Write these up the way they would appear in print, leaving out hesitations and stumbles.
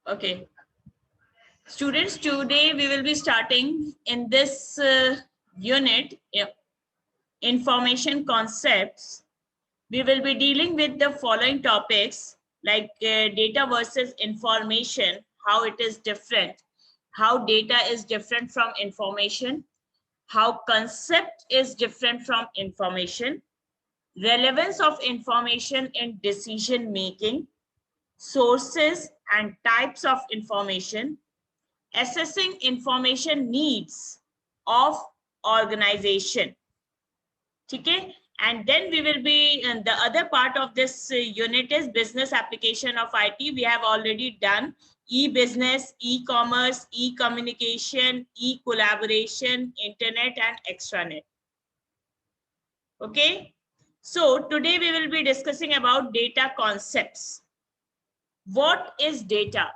Okay, students, today we will be starting in this unit, information concepts. We will be dealing with the following topics like data versus information, how it is different, how data is different from information, how concept is different from information, relevance of information in decision making, sources and types of information, assessing information needs of organization. Okay, and then we will be in the other part of this unit is business application of IT. We have already done e-business, e-commerce, e-communication, e-collaboration, internet and extranet. Okay, so today we will be discussing about data concepts. What is data?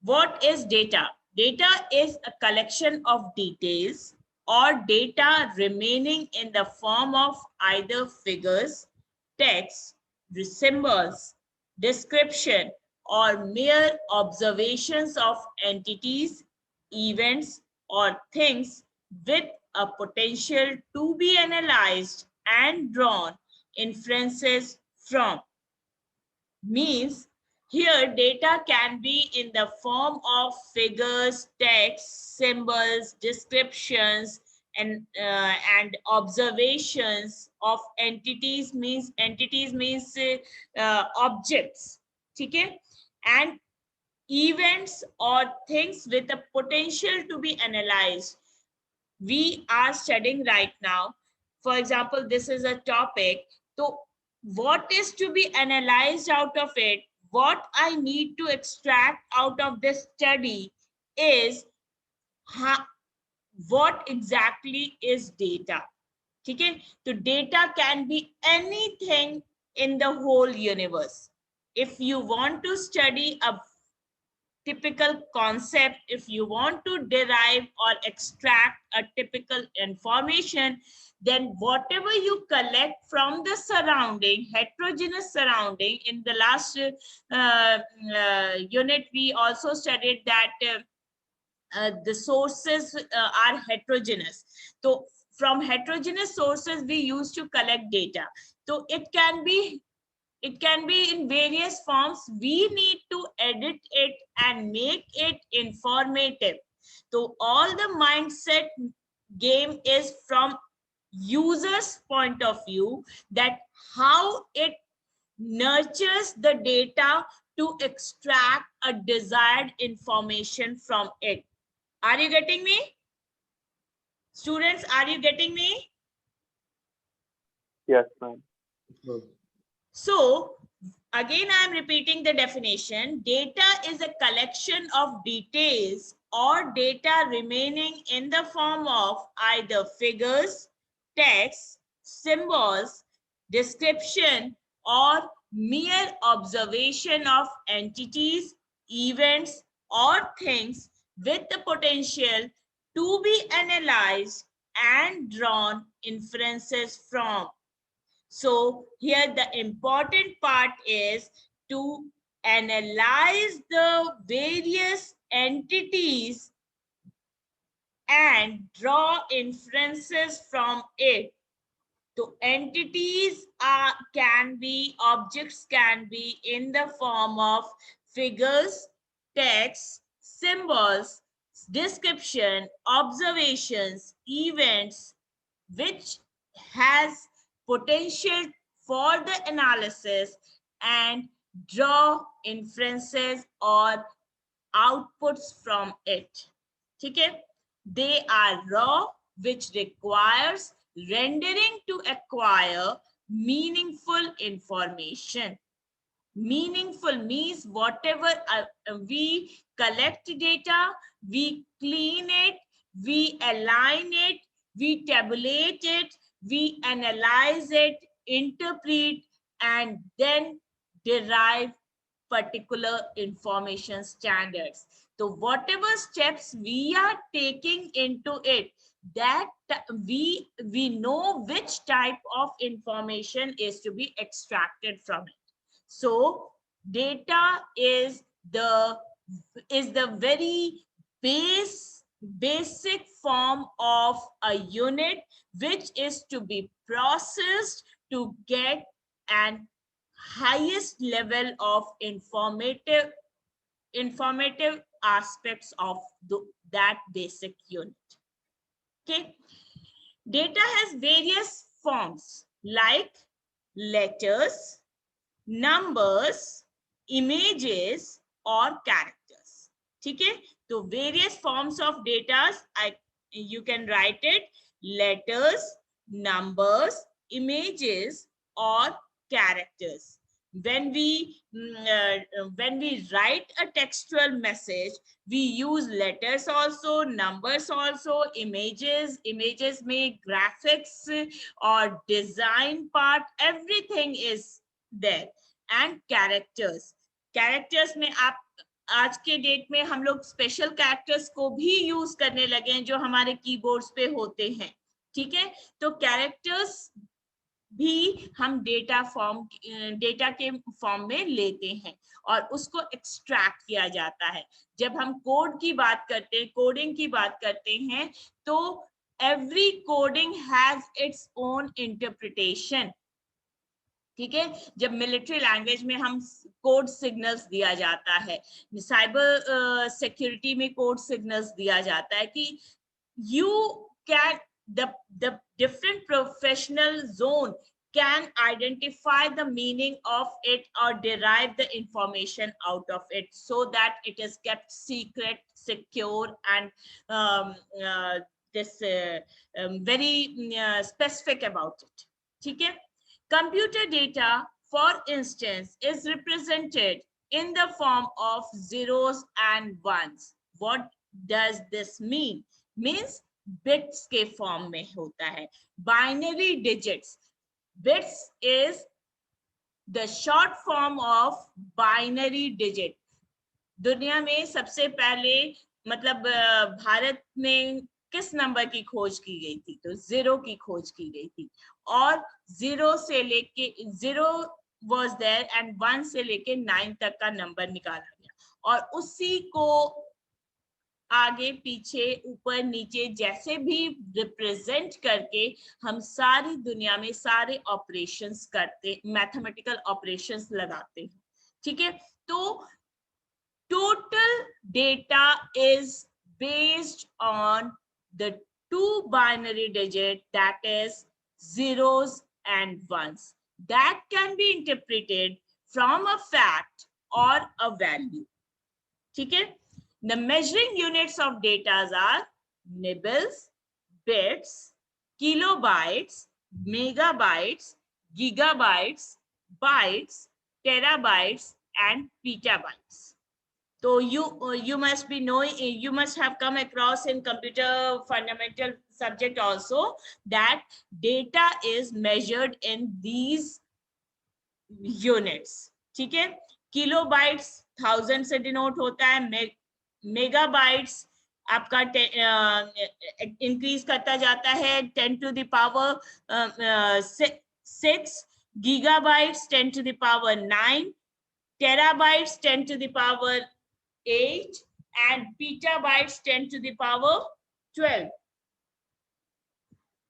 What is data? Data is a collection of details or data remaining in the form of either figures, text, symbols, description, or mere observations of entities, events, or things with a potential to be analyzed and drawn inferences from. Means here data can be in the form of figures, text, symbols, descriptions, and observations of entities. Means objects. Okay, and events or things with the potential to be analyzed. We are studying right now. For example, this is a topic. So what is to be analyzed out of it, what I need to extract out of this study is what exactly is data. Okay, so data can be anything in the whole universe. If you want to study a typical concept, if you want to derive or extract a typical information, then whatever you collect from the surrounding, heterogeneous surrounding, in the last unit we also studied that the sources are heterogeneous. So from heterogeneous sources we used to collect data. So it can be in various forms. We need to edit it and make it informative. So all the mindset game is from user's point of view, that how it nurtures the data to extract a desired information from it. Are you getting me? Students, are you getting me? Yes, ma'am. So again, I am repeating the definition. Data is a collection of details or data remaining in the form of either figures, text, symbols, description, or mere observation of entities, events, or things with the potential to be analyzed and drawn inferences from. So here the important part is to analyze the various entities and draw inferences from it. So entities can be, objects can be in the form of figures, text, symbols, description, observations, events, which has potential for the analysis and draw inferences or outputs from it. Okay? They are raw, which requires rendering to acquire meaningful information. Meaningful means whatever we collect data, we clean it, we align it, we tabulate it, we analyze it, interpret, and then derive particular information standards. So whatever steps we are taking into it, that we know which type of information is to be extracted from it. So data is the very basic form of a unit which is to be processed to get an highest level of informative aspects of that basic unit. Okay, data has various forms like letters, numbers, images और characters. ठीक है, तो various forms of data you can write it letters, numbers, images or characters. When we write a textual message, we use letters also, numbers also, images में graphics or design part, everything is there. And characters में आप आज के date में हम लोग special characters को भी यूज करने लगे हैं जो हमारे कीबोर्ड्स पे होते हैं. ठीक है, तो कैरेक्टर्स भी हम डेटा के फॉर्म में लेते हैं और उसको एक्सट्रैक्ट किया जाता है. जब हम कोड की बात करते हैं, कोडिंग की बात करते हैं, तो every coding has its own interpretation. ठीक है, जब मिलिट्री लैंग्वेज में हम कोड सिग्नल्स दिया जाता है, साइबर सिक्योरिटी में कोड सिग्नल्स दिया जाता है कि you can the different professional zone can identify the meaning of it or derive the information out of it so that it is kept secret, secure and very specific about it. ठीक है, computer data, for instance, is represented in the form of zeros and ones. What does this mean? Means bits के form में होता है. Binary digits. Bits is the short form of binary digit. दुनिया में सबसे पहले मतलब भारत में किस नंबर की खोज की गई थी? तो 0 की खोज की गई थी और 0 से लेके 0 was there and 1 से लेके 9 तक का नंबर निकाला गया और उसी को आगे पीछे ऊपर नीचे जैसे भी रिप्रेजेंट करके हम सारी दुनिया में सारे ऑपरेशंस करते, मैथमेटिकल ऑपरेशंस लगाते हैं. ठीक है, तो total data is based on the two binary digit, that is zeros and ones, that can be interpreted from a fact or a value. ठीक है, the measuring units of data are nibbles, bits, kilobytes, megabytes, gigabytes, bytes, terabytes and petabytes. So you must be knowing, you must have come across in computer fundamental subject also that data is measured in these units. ठीक है, kilobytes 1000 से denote होता है, megabytes आपका increase करता जाता है 10 to the power 6, gigabytes 10 to the power 9, terabytes 10 to the power 8 and petabytes 10 to the power 12.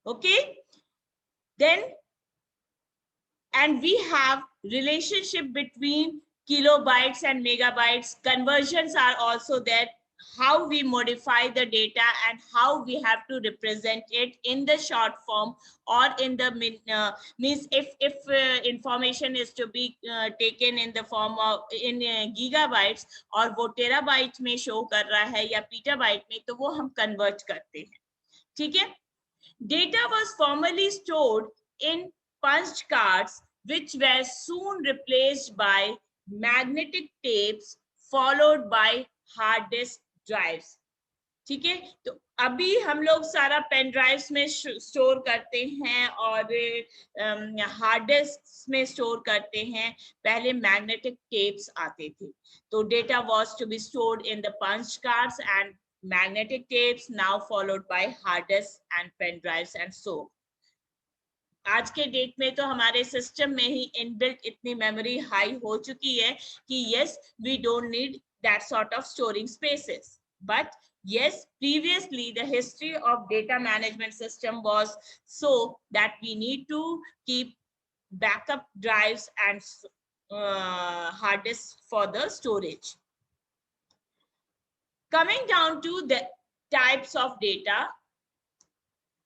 Okay, then and we have relationship between kilobytes and megabytes. Conversions are also there, how we modify the data and how we have to represent it in the short form or in the means if information is to be taken in the form of in gigabytes और वो terabyte में show कर रहा है या petabyte में, तो वो हम convert करते हैं. ठीक है, data was formerly stored in punched cards which were soon replaced by magnetic tapes followed by hard disk drives. ठीक है, तो अभी हम लोग सारा पेन ड्राइव्स में स्टोर करते हैं और हार्ड डिस्क में स्टोर करते हैं. पहले मैग्नेटिक टेप्स आते थे, तो data was to be stored in the punch cards and magnetic tapes, now followed by hard disks and pen drives and so. आज के डेट में तो हमारे सिस्टम में ही इनबिल्ट इतनी मेमोरी हाई हो चुकी है कि yes we don't need that sort of storing spaces, but yes, previously the history of data management system was so that we need to keep backup drives and hard disk for the storage. Coming down to the types of data,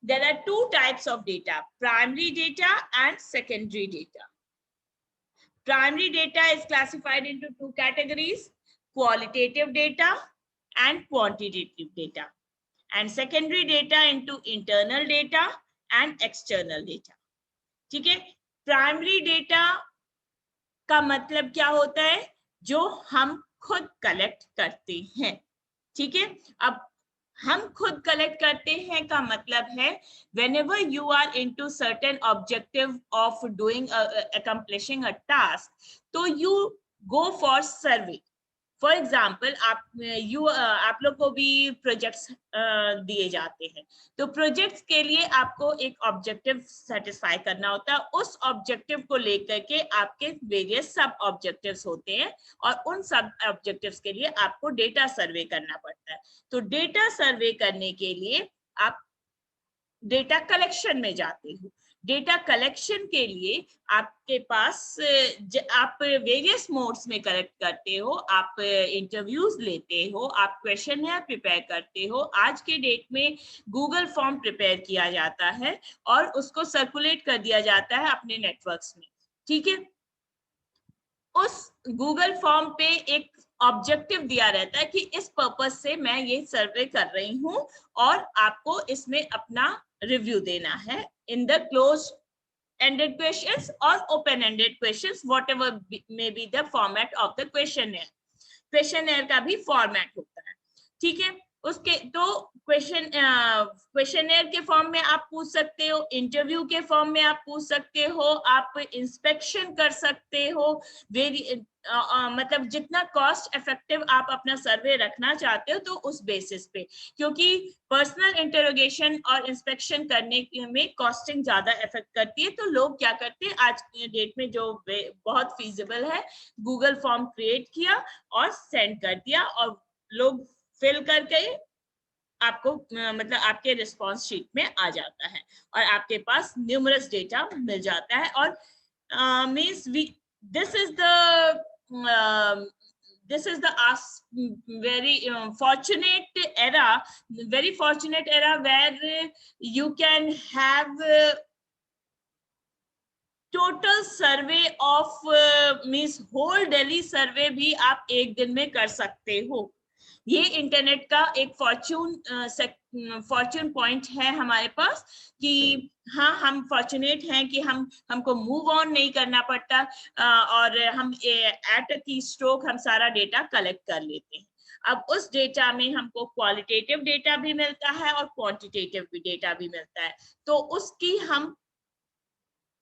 there are two types of data: primary data and secondary data. Primary data is classified into two categories: qualitative data and quantitative data, and secondary data into internal data and external data. ठीक है, primary data का मतलब क्या होता है? जो हम खुद कलेक्ट करते हैं। ठीक है, अब हम खुद कलेक्ट करते हैं का मतलब है whenever you are into certain objective of doing accomplishing a task, तो you go for survey. For example आप लोग को भी प्रोजेक्ट्स दिए जाते हैं, तो प्रोजेक्ट्स के लिए आपको एक ऑब्जेक्टिव सेटिस्फाई करना होता है। उस ऑब्जेक्टिव को लेकर के आपके वेरियस सब ऑब्जेक्टिव्स होते हैं, और उन सब ऑब्जेक्टिव्स के लिए आपको डेटा सर्वे करना पड़ता है। तो डेटा सर्वे करने के लिए आप डेटा कलेक्शन में जाते हो। डेटा कलेक्शन के लिए आपके पास आप वेरियस मोड्स में कलेक्ट करते हो, आप इंटरव्यूज लेते हो, आप क्वेश्चनर प्रिपेयर करते हो। आज के डेट में गूगल फॉर्म प्रिपेयर किया जाता है और उसको सर्कुलेट कर दिया जाता है अपने नेटवर्क्स में। ठीक है, उस गूगल फॉर्म पे एक ऑब्जेक्टिव दिया रहता है कि इस पर्पस से मैं ये सर्वे कर रही हूँ, और आपको इसमें अपना रिव्यू देना है in the close ended questions or open ended questions, whatever may be the format of the questionnaire. Questionnaire का भी फॉर्मेट होता है। ठीक है, उसके तो क्वेश्चनर के फॉर्म में आप पूछ सकते हो, इंटरव्यू के फॉर्म में आप पूछ सकते हो, आप इंस्पेक्शन कर सकते हो। मतलब जितना कॉस्ट इफेक्टिव आप अपना सर्वे रखना चाहते हो, तो उस बेसिस पे, क्योंकि पर्सनल इंटरोगेशन और इंस्पेक्शन करने में कॉस्टिंग ज्यादा इफेक्ट करती है, तो लोग क्या करते हैं आज के डेट में, जो बहुत फीजिबल है, गूगल फॉर्म क्रिएट किया और सेंड कर दिया, और लोग फिल करके आपको मतलब आपके रिस्पॉन्स शीट में आ जाता है, और आपके पास न्यूमरस डेटा मिल जाता है। और means this is the very fortunate era where you can have total survey of means whole Delhi survey भी आप एक दिन में कर सकते हो। ये इंटरनेट का एक फॉर्चून पॉइंट है हमारे पास, कि हाँ, हम फॉर्चुनेट हैं कि हमको मूव ऑन नहीं करना पड़ता, और हम एट अ की स्ट्रोक हम सारा डेटा कलेक्ट कर लेते हैं। अब उस डेटा में हमको क्वालिटेटिव डेटा भी मिलता है और क्वांटिटेटिव डेटा भी मिलता है, तो उसकी हम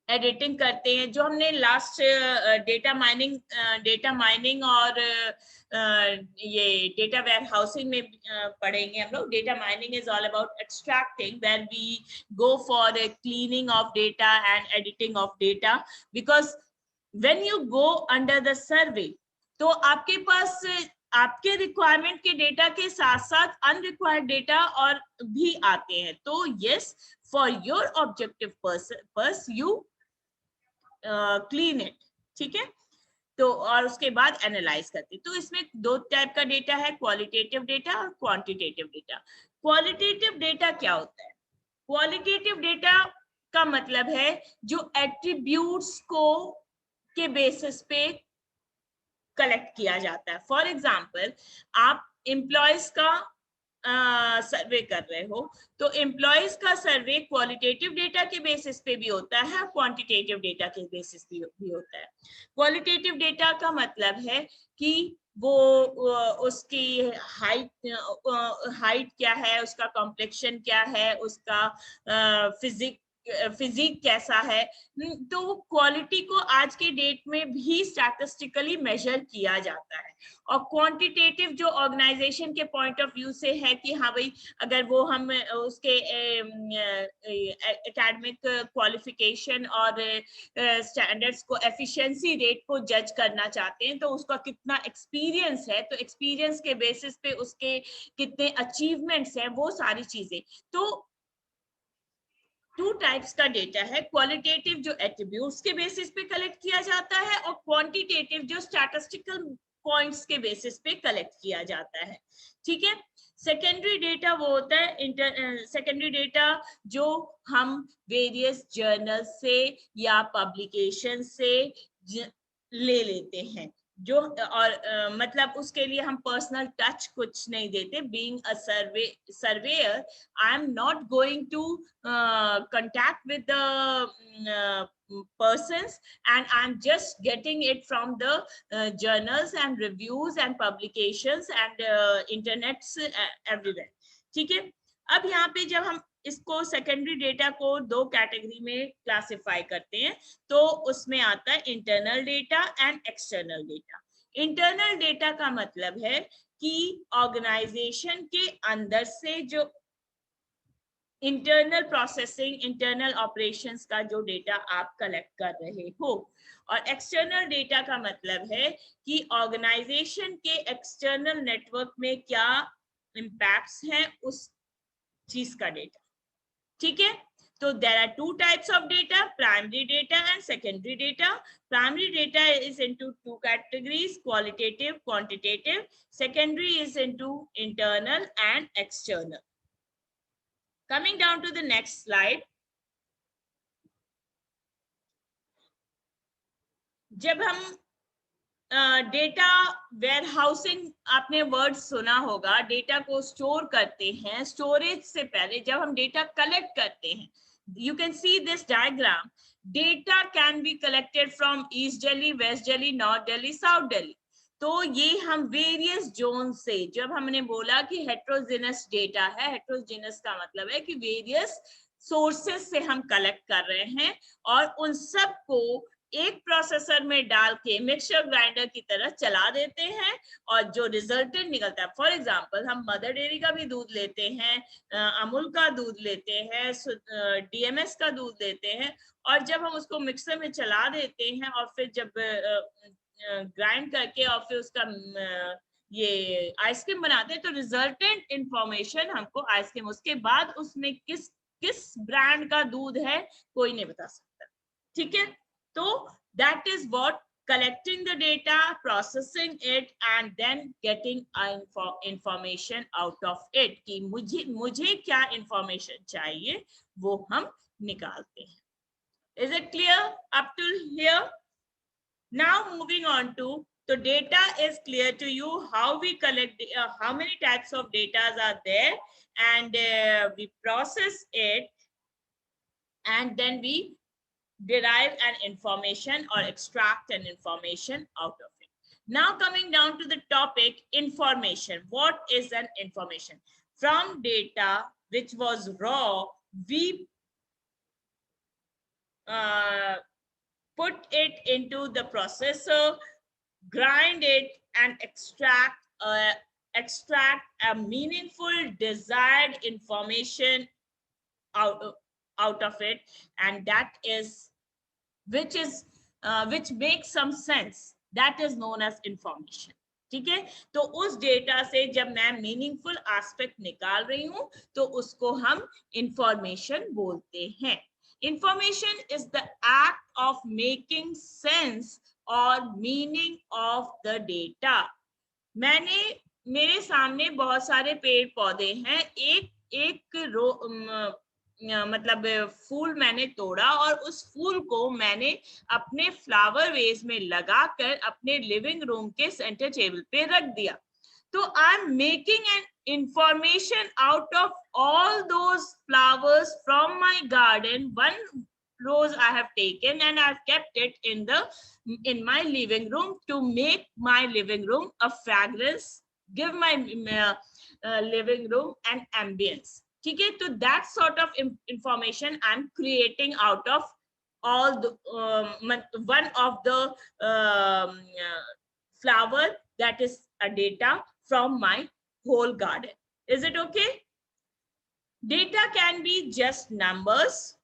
एडिटिंग करते हैं। जो हमने लास्ट डेटा माइनिंग और ये डेटा वेयर हाउसिंग में पढ़ेंगे हम लोग। Data mining is all about extracting, where we go for cleaning of data and editing of data, because when you go under the survey, तो आपके पास आपके रिक्वायरमेंट के डेटा के साथ साथ अनरिक्वायर्ड डेटा और भी आते हैं। तो yes, for your objective purpose you clean it. ठीक है, तो और उसके बाद एनालाइज करते। तो इसमें दो टाइप का डेटा है, क्वालिटेटिव डेटा और क्वांटिटेटिव डेटा। क्वालिटेटिव डेटा क्या होता है? क्वालिटेटिव डेटा का मतलब है जो एट्रीब्यूट्स को के बेसिस पे कलेक्ट किया जाता है। फॉर एग्जाम्पल, आप एम्प्लॉयज का सर्वे कर रहे हो, तो एम्प्लॉयज का सर्वे क्वालिटेटिव डेटा के बेसिस पे भी होता है, क्वांटिटेटिव डेटा के बेसिस भी होता है। क्वालिटेटिव डेटा का मतलब है कि वो उसकी हाइट क्या है, उसका कॉम्प्लेक्शन क्या है, उसका फिजिक कैसा है, तो वो क्वालिटी को आज के डेट में भी स्टैटिस्टिकली मेजर किया जाता है। और क्वांटिटेटिव जो ऑर्गेनाइजेशन के पॉइंट ऑफ व्यू से है कि हाँ भाई, अगर वो हम उसके एकेडमिक क्वालिफिकेशन और स्टैंडर्ड्स को, एफिशिएंसी रेट को जज करना चाहते हैं, तो उसका कितना एक्सपीरियंस है, तो एक्सपीरियंस के बेसिस पे उसके कितने अचीवमेंट्स हैं, वो सारी चीजें। तो टू टाइप्स का डेटा है, क्वालिटेटिव जो एट्रीब्यूट्स के बेसिस पे कलेक्ट किया जाता है, और क्वांटिटेटिव जो स्टैटिस्टिकल पॉइंट्स के बेसिस पे कलेक्ट किया जाता है। ठीक है। सेकेंडरी डेटा वो होता है सेकेंडरी डेटा जो हम वेरियस जर्नल से या पब्लिकेशन से ले लेते हैं, जो और मतलब उसके लिए हम पर्सनल टच कुछ नहीं देते। Being a surveyor, I am not going to contact with the persons, and I'm just getting it from the journals and reviews and publications and internets everywhere. ठीक है। अब यहाँ पे जब हम इसको सेकेंडरी डेटा को दो कैटेगरी में क्लासिफाई करते हैं, तो उसमें आता है internal data and external data. Internal data का मतलब है कि ऑर्गेनाइजेशन के अंदर से जो इंटरनल प्रोसेसिंग, इंटरनल ऑपरेशंस का जो डेटा आप कलेक्ट कर रहे हो। और एक्सटर्नल डेटा का मतलब है कि ऑर्गेनाइजेशन के एक्सटर्नल नेटवर्क में क्या इम्पैक्ट्स हैं उस चीज का डेटा। ठीक है। तो there are two types of data, primary data and secondary data. Primary data is into two categories, qualitative, quantitative. Secondary is into internal and external. Coming down to the next slide. जब हम data warehousing, आपने word सुना होगा, data को store करते हैं। Storage से पहले जब हम डेटा कलेक्ट करते हैं, you can see this diagram, data can be collected from East Delhi, West Delhi, North Delhi, South Delhi. तो ये हम वेरियस जोन से, जब हमने बोला कि हेट्रोजेनस डेटा है, हेट्रोजेनस का मतलब है कि वेरियस सोर्सेस से हम कलेक्ट कर रहे हैं, और उन सब को एक प्रोसेसर में डाल के मिक्सचर ग्राइंडर की तरह चला देते हैं, और जो रिजल्टेंट निकलता है, फॉर एग्जांपल हम मदर डेयरी का भी दूध लेते हैं, अमूल का दूध लेते हैं, डीएमएस का दूध लेते हैं, और जब हम उसको मिक्सर में चला देते हैं और फिर जब ग्राइंड करके और फिर उसका ये आइसक्रीम बनाते हैं, तो रिजल्टेंट इंफॉर्मेशन हमको आइसक्रीम, उसके बाद उसमें किस किस ब्रांड का दूध है कोई नहीं बता सकता। ठीक है। So that is what collecting the data, processing it, and then getting information out of it. कि मुझे क्या information चाहिए वो हम निकालते हैं। Is it clear up to here? Now moving on to the data is clear to you, how we collect, how many types of data are there, and we process it, and then we derive an information or extract an information out of it. Now coming down to the topic information. What is an information? From data which was raw, we put it into the processor, grind it, and extract a meaningful desired information out of it, and that is which makes some sense, that is known as information. ठीक है। तो उस data से जब मैं meaningful aspect निकाल रही हूं, तो उसको हम इंफॉर्मेशन बोलते हैं। Information is the act of making sense और मीनिंग ऑफ द डेटा। मेरे सामने बहुत सारे पेड़ पौधे हैं, एक मतलब फूल मैंने तोड़ा, और उस फूल को मैंने अपने फ्लावर वेज में लगाकर अपने लिविंग रूम के सेंटर टेबल पे रख दिया। तो I am making an information out of all those flowers from my garden. One rose I have taken and I've kept it in my living room to make my living room a fragrance, give my living room an ambience. ठीक है, तो that sort of information I'm creating out of all the one of the flower, that is a data from my whole garden. Is it okay? Data can be just numbers.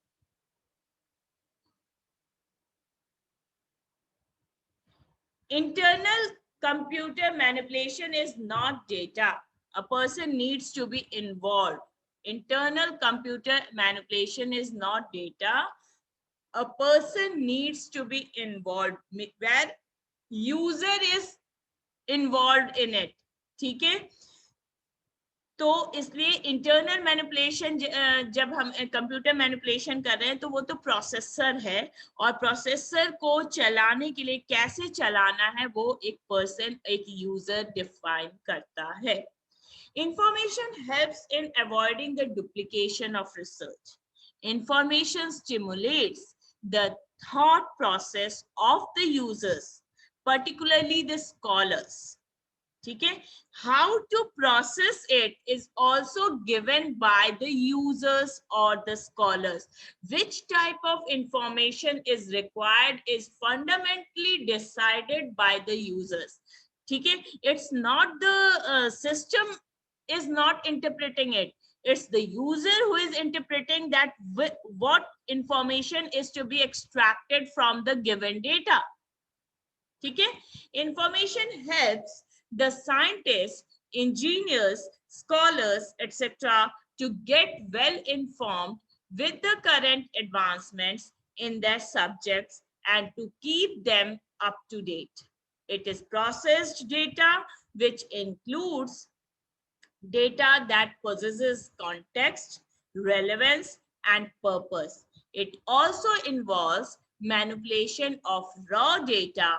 Internal computer manipulation is not data. A person needs to be involved. Internal computer manipulation is not data. A person needs to be involved, where user is involved in it. ठीक है, तो इसलिए internal manipulation, जब हम computer manipulation कर रहे हैं तो वो तो प्रोसेसर है, और प्रोसेसर को चलाने के लिए कैसे चलाना है वो एक पर्सन, एक यूजर डिफाइन करता है. Information helps in avoiding the duplication of research. Information stimulates the thought process of the users, particularly the scholars. ठीक है, how to process it is also given by the users or the scholars. Which type of information is required is fundamentally decided by the users. ठीक है, it's not the system is not interpreting it. It's the user who is interpreting that what information is to be extracted from the given data. ठीक है, information helps the scientists, engineers, scholars, etc. to get well informed with the current advancements in their subjects and to keep them up to date. It is processed data, which includes data that possesses context, relevance, and purpose. It also involves manipulation of raw data.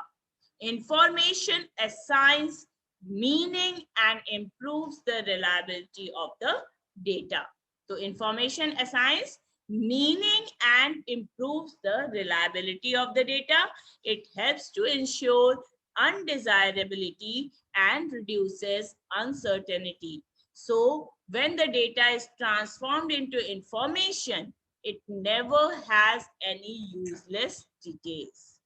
Information assigns meaning and improves the reliability of the data. So information assigns meaning and improves the reliability of the data. It helps to ensure undesirability and reduces uncertainty. So when the data is transformed into information, it never has any useless details.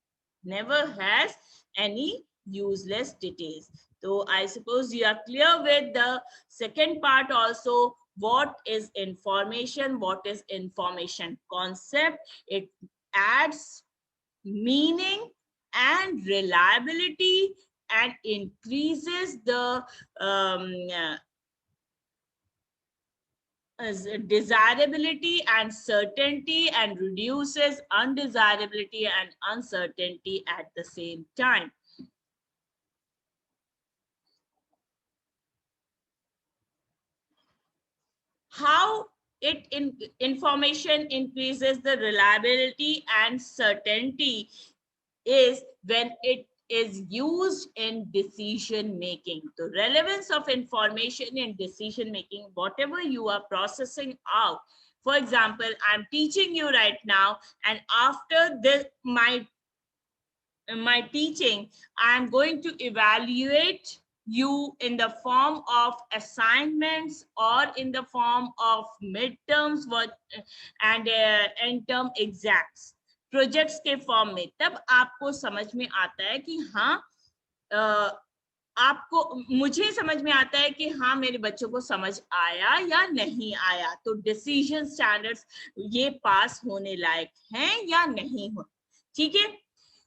Never has any useless details. So I suppose you are clear with the second part also. What is information? What is information concept? It adds meaning and reliability and increases the desirability and certainty and reduces undesirability and uncertainty at the same time. How information increases the reliability and certainty is when it is used in decision making. The relevance of information in decision making, whatever you are processing out. For example, I'm teaching you right now, and after my teaching, I'm going to evaluate you in the form of assignments or in the form of midterms and end-term exams. Projects के form में, तब आपको समझ में आता है कि हाँ, आपको मुझे समझ में आता है कि हाँ मेरे बच्चों को समझ आया या नहीं आया, तो डिसीजन स्टैंडर्ड्स ये पास होने लायक हैं या नहीं हो. ठीक है,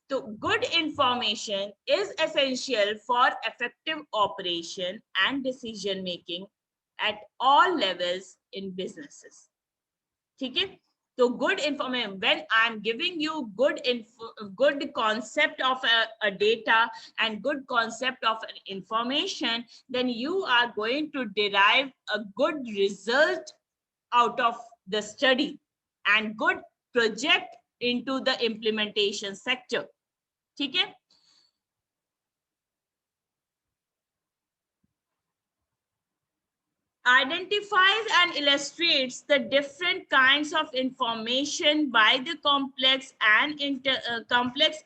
तो good information is essential for effective operation and decision making at all levels in businesses. ठीक है, so good information, when I'm giving you good concept of a data and good concept of an information, then you are going to derive a good result out of the study and good project into the implementation sector. ठीक है, identifies and illustrates the different kinds of information by the complex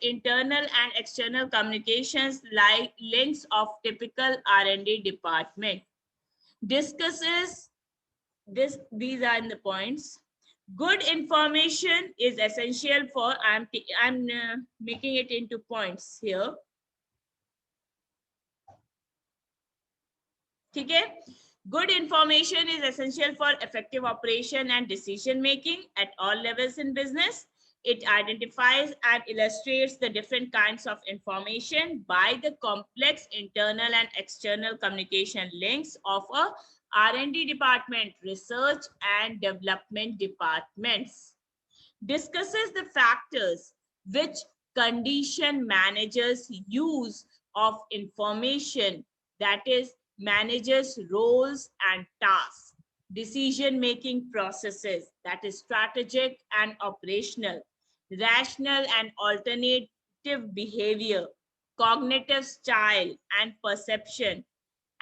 internal and external communications like links of typical R&D department. Discusses These are the points. Good information is essential for, I'm making it into points here. Okay. Good information is essential for effective operation and decision making at all levels in business. It identifies and illustrates the different kinds of information by the complex internal and external communication links of a R&D department, research and development departments. Discusses the factors which condition managers' use of information, that is, managers' roles and tasks, decision-making processes, that is, strategic and operational, rational and alternative behavior, cognitive style and perception,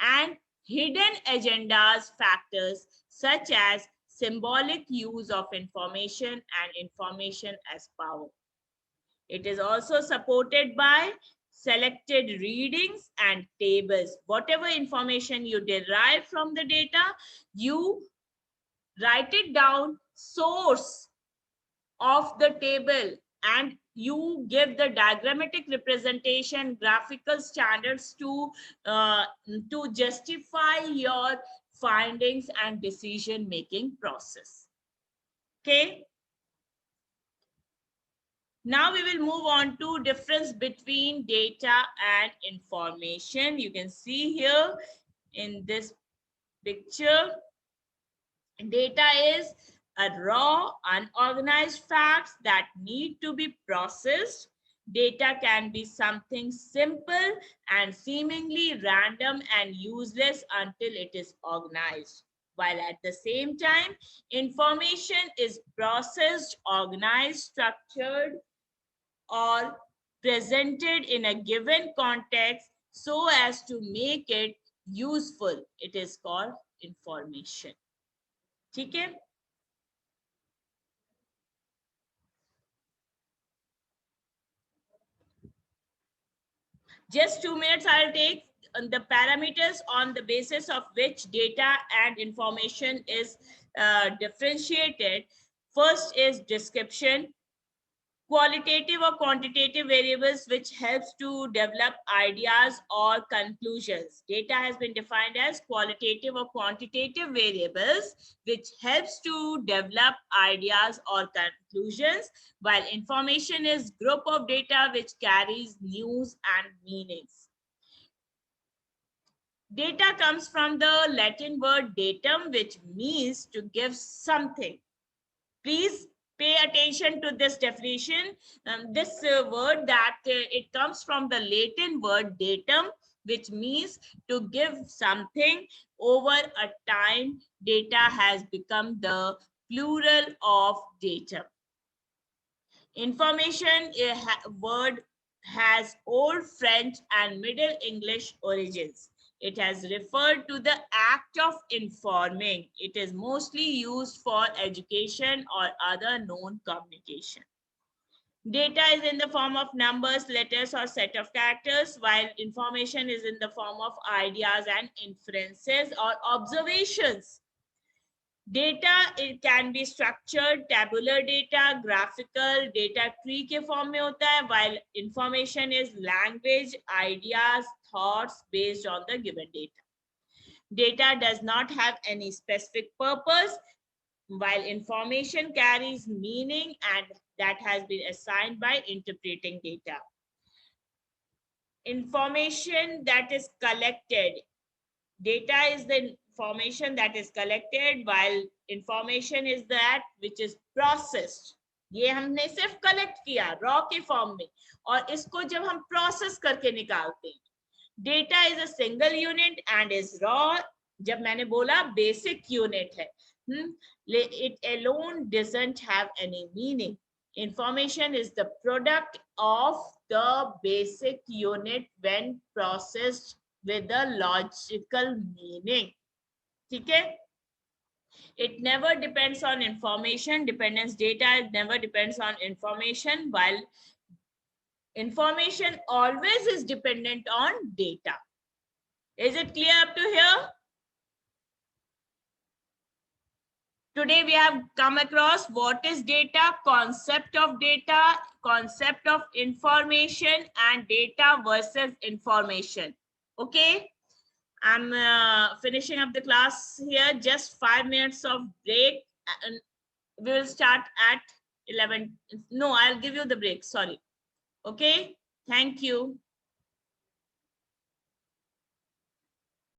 and hidden agendas factors such as symbolic use of information and information as power. It is also supported by selected readings and tables. Whatever information you derive from the data, you write it down, source of the table, and you give the diagrammatic representation, graphical standards to justify your findings and decision making process. Okay. Now we will move on to difference between data and information. You can see here in this picture, data is a raw, unorganized facts that need to be processed. Data can be something simple and seemingly random and useless until it is organized. While at the same time, information is processed, organized, structured, or presented in a given context so as to make it useful. It is called information. ठीक है. Just 2 minutes I'll take the parameters on the basis of which data and information is differentiated. First is description. Qualitative or quantitative variables which helps to develop ideas or conclusions. Data has been defined as qualitative or quantitative variables which helps to develop ideas or conclusions, while information is group of data which carries news and meanings. Data comes from the Latin word datum, which means to give something. Please pay attention to this definition. This word that it comes from the Latin word datum, which means to give something. Over a time, data has become the plural of datum. Information word has Old French and Middle English origins. It has referred to the act of informing. It is mostly used for education or other known communication. Data is in the form of numbers, letters, or set of characters, while information is in the form of ideas and inferences or observations. Data, it can be structured, tabular data, graphical, data tree के form में होता है, while information is language, ideas, thoughts based on the given data. Data does not have any specific purpose, while information carries meaning and that has been assigned by interpreting data. Information that is collected. Data is the information that is collected, while information is that which is processed. ये हमने सिर्फ collect किया raw के form में, और इसको जब हम प्रोसेस करके निकालते हैं, data is a single unit and is raw. जब मैंने बोला बेसिक यूनिट है, it alone doesn't have any meaning. Information is the product of the basic unit when processed with a logical meaning. Okay? It never depends on information. Dependence data never depends on information, while information always is dependent on data. Is it clear up to here? Today we have come across what is data, concept of information, and data versus information. Okay, I'm finishing up the class here. Just 5 minutes of break, and we will start at 11. No, I'll give you the break. Sorry. Okay. Thank you.